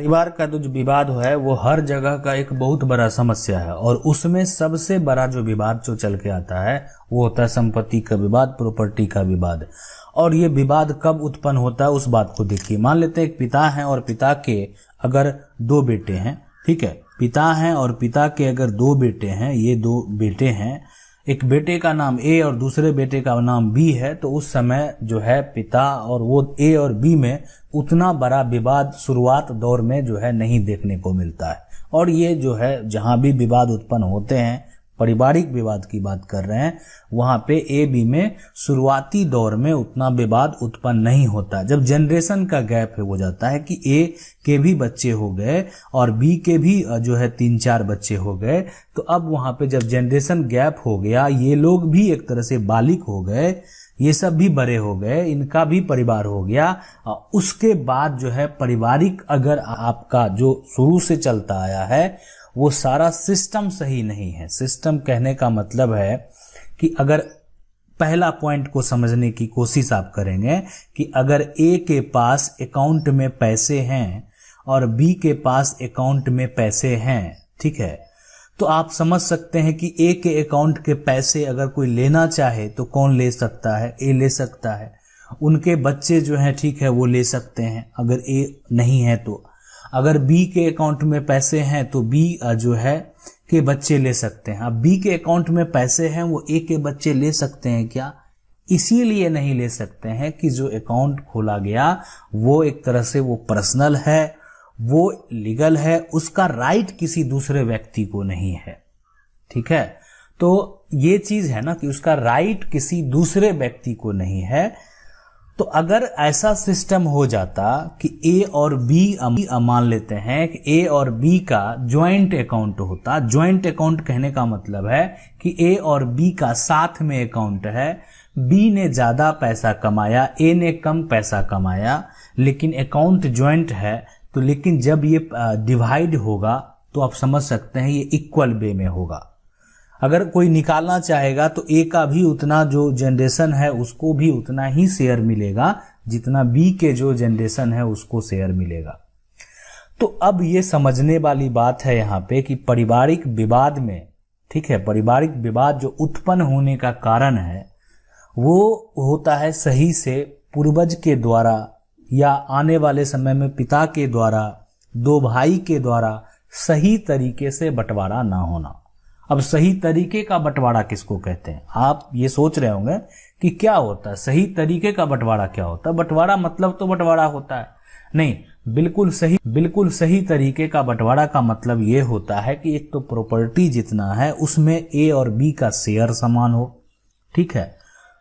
परिवार का जो विवाद है वो हर जगह का एक बहुत बड़ा समस्या है, और उसमें सबसे बड़ा जो विवाद जो चल के आता है वो होता है संपत्ति का विवाद, प्रॉपर्टी का विवाद। और ये विवाद कब उत्पन्न होता है उस बात को देखिए। मान लेते हैं एक पिता हैं और पिता के अगर 2 बेटे हैं, ठीक है, पिता हैं और पिता के अगर 2 बेटे हैं, ये 2 बेटे हैं, एक बेटे का नाम ए और दूसरे बेटे का नाम बी है, तो उस समय जो है पिता और वो ए और बी में उतना बड़ा विवाद शुरुआत दौर में जो है नहीं देखने को मिलता है। और ये जो है जहां भी विवाद उत्पन्न होते हैं, पारिवारिक विवाद की बात कर रहे हैं, वहां पे ए बी में शुरुआती दौर में उतना विवाद उत्पन्न नहीं होता। जब जनरेशन का गैप हो जाता है कि ए के भी बच्चे हो गए और बी के भी जो है 3-4 बच्चे हो गए, तो अब वहां पे जब जनरेशन गैप हो गया, ये लोग भी एक तरह से बालिग हो गए, ये सब भी बड़े हो गए, इनका भी परिवार हो गया, उसके बाद जो है पारिवारिक अगर आपका जो शुरू से चलता आया है वो सारा सिस्टम सही नहीं है। सिस्टम कहने का मतलब है कि अगर पहला पॉइंट को समझने की कोशिश आप करेंगे कि अगर ए के पास अकाउंट में पैसे हैं और बी के पास अकाउंट में पैसे हैं, ठीक है, तो आप समझ सकते हैं कि ए के अकाउंट के पैसे अगर कोई लेना चाहे तो कौन ले सकता है? ए ले सकता है। उनके बच्चे जो हैं, ठीक है, वो ले सकते हैं अगर ए नहीं है तो। अगर बी के अकाउंट में पैसे हैं तो बी जो है के बच्चे ले सकते हैं। अब बी के अकाउंट में पैसे हैं, वो ए के बच्चे ले सकते हैं क्या? इसीलिए नहीं ले सकते हैं कि जो अकाउंट खोला गया वो एक तरह से वो पर्सनल है, वो लीगल है, उसका राइट किसी दूसरे व्यक्ति को नहीं है, ठीक है। तो ये चीज है ना कि उसका राइट किसी दूसरे व्यक्ति को नहीं है। तो अगर ऐसा सिस्टम हो जाता कि ए और बी, मान लेते हैं कि ए और बी का ज्वाइंट अकाउंट होता। ज्वाइंट अकाउंट कहने का मतलब है कि ए और बी का साथ में अकाउंट है, बी ने ज्यादा पैसा कमाया, ए ने कम पैसा कमाया, लेकिन अकाउंट ज्वाइंट है, तो लेकिन जब ये डिवाइड होगा तो आप समझ सकते हैं ये इक्वल वे में होगा। अगर कोई निकालना चाहेगा तो ए का भी उतना जो जनरेशन है उसको भी उतना ही शेयर मिलेगा जितना बी के जो जनरेशन है उसको शेयर मिलेगा। तो अब ये समझने वाली बात है यहाँ पे कि पारिवारिक विवाद में, ठीक है, पारिवारिक विवाद जो उत्पन्न होने का कारण है वो होता है सही से पूर्वज के द्वारा या आने वाले समय में पिता के द्वारा, 2 भाई के द्वारा सही तरीके से बंटवारा ना होना। अब सही तरीके का बंटवारा किसको कहते हैं? आप ये सोच रहे होंगे कि क्या होता है सही तरीके का बंटवारा, क्या होता है? बंटवारा मतलब तो बंटवारा होता है नहीं, बिल्कुल सही तरीके का बंटवारा का मतलब ये होता है कि एक तो प्रॉपर्टी जितना है उसमें ए और बी का शेयर समान हो, ठीक है।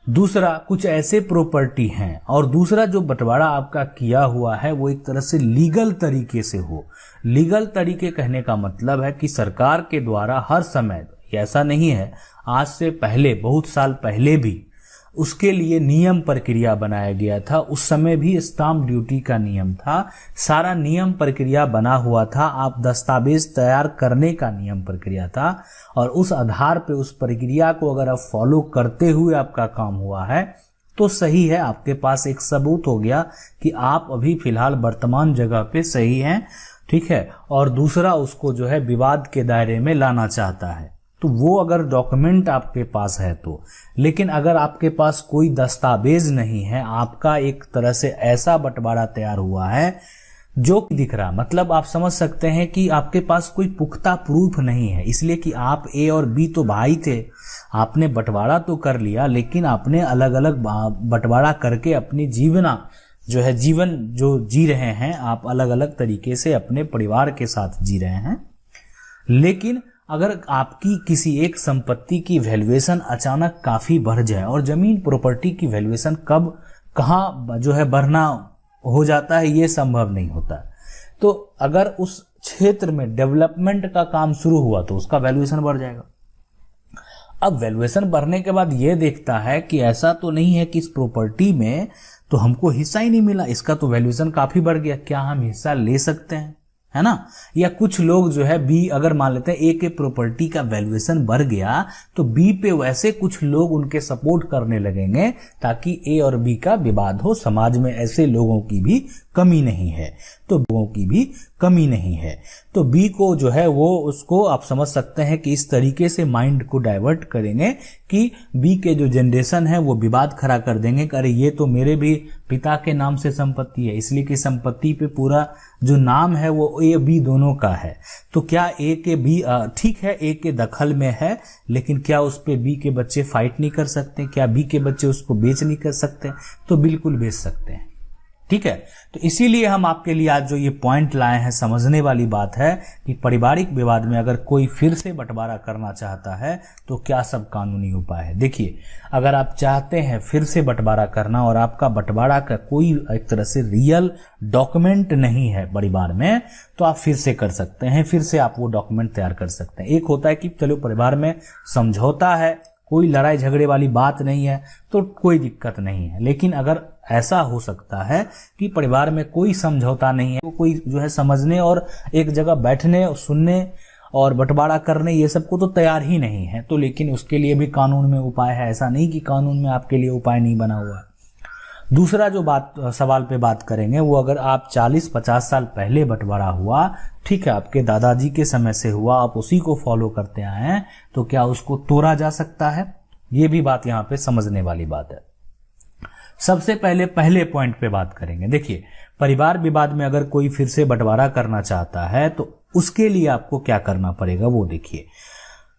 दूसरा कुछ ऐसे प्रॉपर्टी हैं, और दूसरा जो बंटवारा आपका किया हुआ है वो एक तरह से लीगल तरीके से हो। लीगल तरीके कहने का मतलब है कि सरकार के द्वारा हर समय, ऐसा नहीं है आज से पहले, बहुत साल पहले भी उसके लिए नियम प्रक्रिया बनाया गया था। उस समय भी स्टाम्प ड्यूटी का नियम था, सारा नियम प्रक्रिया बना हुआ था, आप दस्तावेज तैयार करने का नियम प्रक्रिया था, और उस आधार पे उस प्रक्रिया को अगर आप फॉलो करते हुए आपका काम हुआ है तो सही है, आपके पास एक सबूत हो गया कि आप अभी फिलहाल वर्तमान जगह पे सही हैं, ठीक है। और दूसरा उसको जो है विवाद के दायरे में लाना चाहता है, तो वो अगर डॉक्यूमेंट आपके पास है तो। लेकिन अगर आपके पास कोई दस्तावेज नहीं है, आपका एक तरह से ऐसा बंटवारा तैयार हुआ है जो दिख रहा, मतलब आप समझ सकते हैं कि आपके पास कोई पुख्ता प्रूफ नहीं है, इसलिए कि आप ए और बी तो भाई थे, आपने बंटवारा तो कर लिया, लेकिन आपने अलग अलग बंटवारा करके अपनी जीवन जो जी रहे हैं, आप अलग अलग तरीके से अपने परिवार के साथ जी रहे हैं। लेकिन अगर आपकी किसी एक संपत्ति की वैल्यूएशन अचानक काफी बढ़ जाए, और जमीन प्रॉपर्टी की वैल्यूएशन कब कहाँ जो है बढ़ना हो जाता है ये संभव नहीं होता, तो अगर उस क्षेत्र में डेवलपमेंट का काम शुरू हुआ तो उसका वैल्यूएशन बढ़ जाएगा। अब वैल्यूएशन बढ़ने के बाद ये देखता है कि ऐसा तो नहीं है कि इस प्रॉपर्टी में तो हमको हिस्सा ही नहीं मिला, इसका तो वैल्यूएशन काफी बढ़ गया, क्या हम हिस्सा ले सकते हैं, है ना। या कुछ लोग जो है बी, अगर मान लेते हैं ए के प्रॉपर्टी का वैल्यूएशन बढ़ गया तो बी पे वैसे कुछ लोग उनके सपोर्ट करने लगेंगे ताकि ए और बी का विवाद हो। समाज में ऐसे लोगों की भी कमी नहीं है, तो लोगों की भी कमी नहीं है। तो बी को जो है वो उसको आप समझ सकते हैं कि इस तरीके से माइंड को डाइवर्ट करेंगे कि बी के जो जनरेशन है वो विवाद खड़ा कर देंगे कि अरे ये तो मेरे भी पिता के नाम से संपत्ति है, इसलिए कि संपत्ति पे पूरा जो नाम है वो ए बी दोनों का है। तो क्या ए के बी ठीक है ए के दखल में है, लेकिन क्या उस पे बी के बच्चे फाइट नहीं कर सकते? क्या बी के बच्चे उसको बेच नहीं कर सकते? तो बिल्कुल बेच सकते हैं। ठीक है, तो इसीलिए हम आपके लिए आज जो ये पॉइंट लाए हैं, समझने वाली बात है कि पारिवारिक विवाद में अगर कोई फिर से बंटवारा करना चाहता है तो क्या सब कानूनी उपाय है। देखिए, अगर आप चाहते हैं फिर से बंटवारा करना और आपका बंटवारा का कोई एक तरह से रियल डॉक्यूमेंट नहीं है परिवार में, तो आप फिर से कर सकते हैं, फिर से आप वो डॉक्यूमेंट तैयार कर सकते हैं। एक होता है कि चलो परिवार में समझौता है, कोई लड़ाई झगड़े वाली बात नहीं है, तो कोई दिक्कत नहीं है। लेकिन अगर ऐसा हो सकता है कि परिवार में कोई समझौता नहीं है, तो कोई जो है समझने और एक जगह बैठने और सुनने और बंटवारा करने ये सब को तो तैयार ही नहीं है, तो लेकिन उसके लिए भी कानून में उपाय है। ऐसा नहीं कि कानून में आपके लिए उपाय नहीं बना हुआ है। दूसरा जो सवाल पे बात करेंगे वो अगर आप 40-50 साल पहले बंटवारा हुआ, ठीक है, आपके दादाजी के समय से हुआ, आप उसी को फॉलो करते आए हैं, तो क्या उसको तोड़ा जा सकता है? ये भी बात यहाँ पे समझने वाली बात है। सबसे पहले पॉइंट पे बात करेंगे। देखिए, परिवार विवाद में अगर कोई फिर से बंटवारा करना चाहता है तो उसके लिए आपको क्या करना पड़ेगा वो देखिए।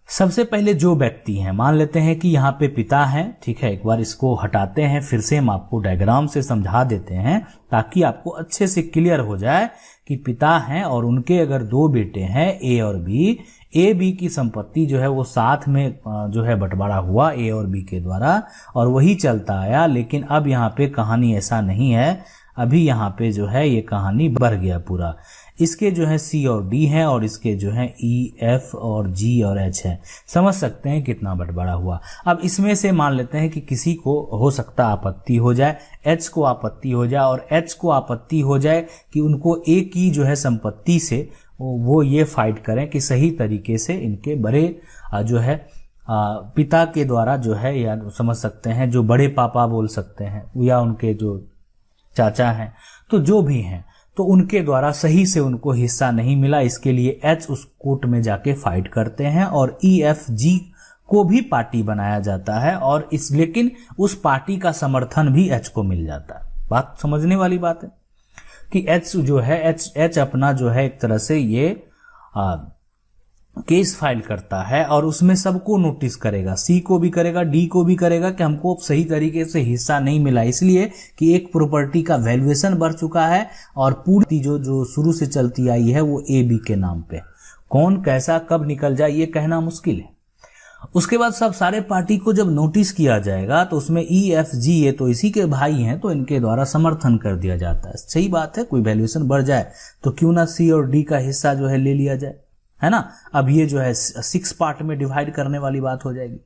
सबसे पहले जो व्यक्ति हैं, मान लेते हैं कि यहाँ पे पिता हैं, ठीक है, एक बार इसको हटाते हैं, फिर से हम आपको डायग्राम से समझा देते हैं ताकि आपको अच्छे से क्लियर हो जाए कि पिता हैं और उनके अगर दो बेटे हैं ए और बी, ए बी की संपत्ति जो है वो साथ में जो है बंटवारा हुआ ए और बी के द्वारा और वही चलता आया। लेकिन अब यहाँ पे कहानी ऐसा नहीं है, अभी यहाँ पे जो है ये कहानी बढ़ गया पूरा। इसके जो है सी और डी हैं और इसके जो है ई एफ और जी और एच है। समझ सकते हैं कितना बंटवारा हुआ। अब इसमें से मान लेते हैं कि किसी को हो सकता आपत्ति हो जाए, एच को आपत्ति हो जाए और एच को आपत्ति हो जाए कि उनको ए की जो है संपत्ति से वो ये फाइट करें कि सही तरीके से इनके बड़े जो है पिता के द्वारा जो है, या समझ सकते हैं जो बड़े पापा बोल सकते हैं या उनके जो चाचा हैं, तो जो भी हैं, तो उनके द्वारा सही से उनको हिस्सा नहीं मिला। इसके लिए एच उस कोर्ट में जाके फाइट करते हैं और ई एफ जी को भी पार्टी बनाया जाता है और लेकिन उस पार्टी का समर्थन भी एच को मिल जाता है। बात समझने वाली बात है कि एच जो है एच अपना जो है एक तरह से ये केस फाइल करता है और उसमें सबको नोटिस करेगा, सी को भी करेगा, डी को भी करेगा कि हमको सही तरीके से हिस्सा नहीं मिला, इसलिए कि एक प्रॉपर्टी का वैल्यूएशन बढ़ चुका है और पूरी जो शुरू से चलती आई है वो ए बी के नाम पे। कौन कैसा कब निकल जाए ये कहना मुश्किल है। उसके बाद सब सारे पार्टी को जब नोटिस किया जाएगा तो उसमें ई एफ जी ये तो इसी के भाई हैं, तो इनके द्वारा समर्थन कर दिया जाता है। सही बात है, कोई वैल्यूएशन बढ़ जाए तो क्यों ना सी और डी का हिस्सा जो है ले लिया जाए, है ना। अब ये जो है 6 पार्ट में डिवाइड करने वाली बात हो जाएगी।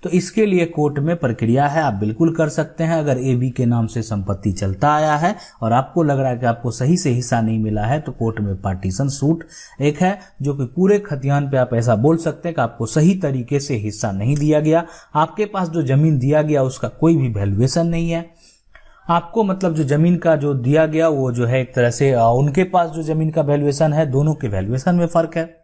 तो इसके लिए कोर्ट में प्रक्रिया है, आप बिल्कुल कर सकते हैं। अगर ए बी के नाम से संपत्ति चलता आया है और आपको लग रहा है कि आपको सही से हिस्सा नहीं मिला है, तो कोर्ट में पार्टीशन सूट एक है जो कि पूरे खतियान पे आप ऐसा बोल सकते हैं कि आपको सही तरीके से हिस्सा नहीं दिया गया, आपके पास जो जमीन दिया गया उसका कोई भी वैल्यूएशन नहीं है, आपको मतलब जो जमीन का जो दिया गया वो जो है एक तरह से उनके पास जो जमीन का वैल्यूएशन है, दोनों के वैल्यूएशन में फर्क है।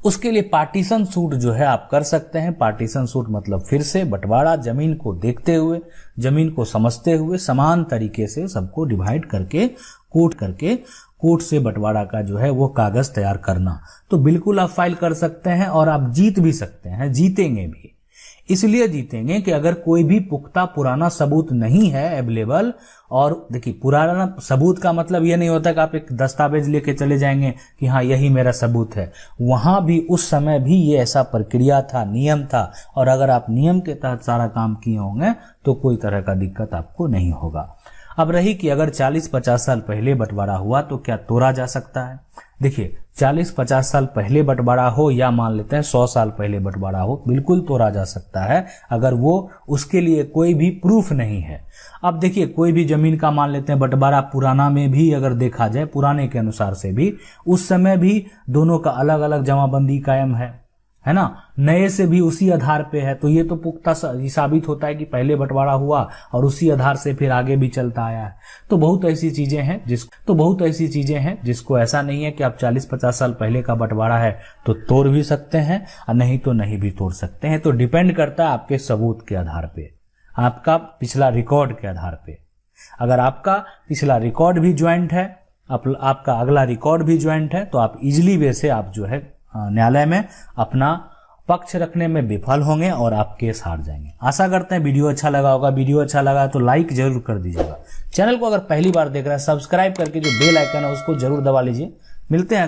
उसके लिए पार्टीशन सूट जो है आप कर सकते हैं। पार्टीशन सूट मतलब फिर से बंटवारा, जमीन को देखते हुए, जमीन को समझते हुए समान तरीके से सबको डिवाइड करके कोर्ट से बंटवारा का जो है वो कागज तैयार करना। तो बिल्कुल आप फाइल कर सकते हैं और आप जीत भी सकते हैं, जीतेंगे भी। इसलिए जीतेंगे कि अगर कोई भी पुख्ता पुराना सबूत नहीं है अवेलेबल, और देखिए पुराना सबूत का मतलब ये नहीं होता कि आप एक दस्तावेज लेके चले जाएंगे कि हाँ यही मेरा सबूत है। वहां भी उस समय भी ये ऐसा प्रक्रिया था, नियम था, और अगर आप नियम के तहत सारा काम किए होंगे तो कोई तरह का दिक्कत आपको नहीं होगा। अब रही कि अगर 40-50 साल पहले बंटवारा हुआ तो क्या तोड़ा जा सकता है। देखिए 40-50 साल पहले बंटवारा हो या मान लेते हैं 100 साल पहले बंटवारा हो, बिल्कुल तोड़ा जा सकता है अगर वो उसके लिए कोई भी प्रूफ नहीं है। अब देखिए कोई भी जमीन का मान लेते हैं बंटवारा पुराना में भी अगर देखा जाए, पुराने के अनुसार से भी उस समय भी दोनों का अलग अलग जमाबंदी कायम है है ना, नए से भी उसी आधार पे है, तो ये तो पुख्ता साबित होता है कि पहले बंटवारा हुआ और उसी आधार से फिर आगे भी चलता आया है। तो बहुत ऐसी चीजें हैं जिसको ऐसा नहीं है कि आप 40-50 साल पहले का बंटवारा है तो तोड़ भी सकते हैं और नहीं तो नहीं भी तोड़ सकते हैं। तो डिपेंड करता है आपके सबूत के आधार पे, आपका पिछला रिकॉर्ड के आधार पे। अगर आपका पिछला रिकॉर्ड भी ज्वाइंट है, आपका अगला रिकॉर्ड भी ज्वाइंट है, तो आप इजिली वे से आप जो है न्यायालय में अपना पक्ष रखने में विफल होंगे और आप केस हार जाएंगे। आशा करते हैं वीडियो अच्छा लगा होगा। वीडियो अच्छा लगा तो लाइक जरूर कर दीजिएगा। चैनल को अगर पहली बार देख रहे हैं सब्सक्राइब करके जो बेल आइकन है उसको जरूर दबा लीजिए। मिलते हैं